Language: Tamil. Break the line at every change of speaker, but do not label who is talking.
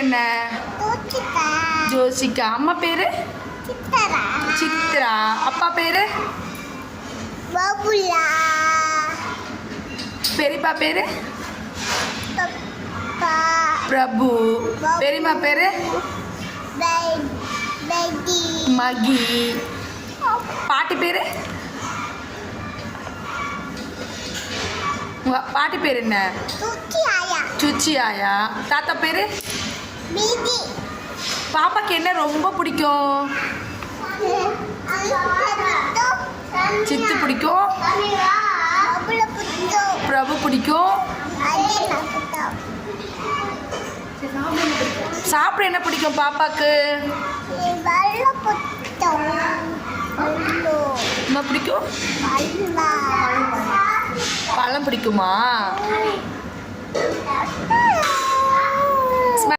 என்ன? ஜோசிகா. அம்மா பேரு சித்ரா. அப்பா பேரு பெரியப்பா பேரு பிரபு. பெரியம்மா பேரு மகி. பாட்டி பேரு பாட்டி பேர் என்ன? சுச்சி ஆயா. தாத்தா பேரு? பாப்பாக்கு என்ன ரொம்ப பிடிக்கும்? சித்து பிடிக்கும், பிரபு பிடிக்கும். சாப்பிட என்ன பிடிக்கும் பாப்பாக்கு? என்ன பிடிக்கும்? பழம் பிடிக்குமா?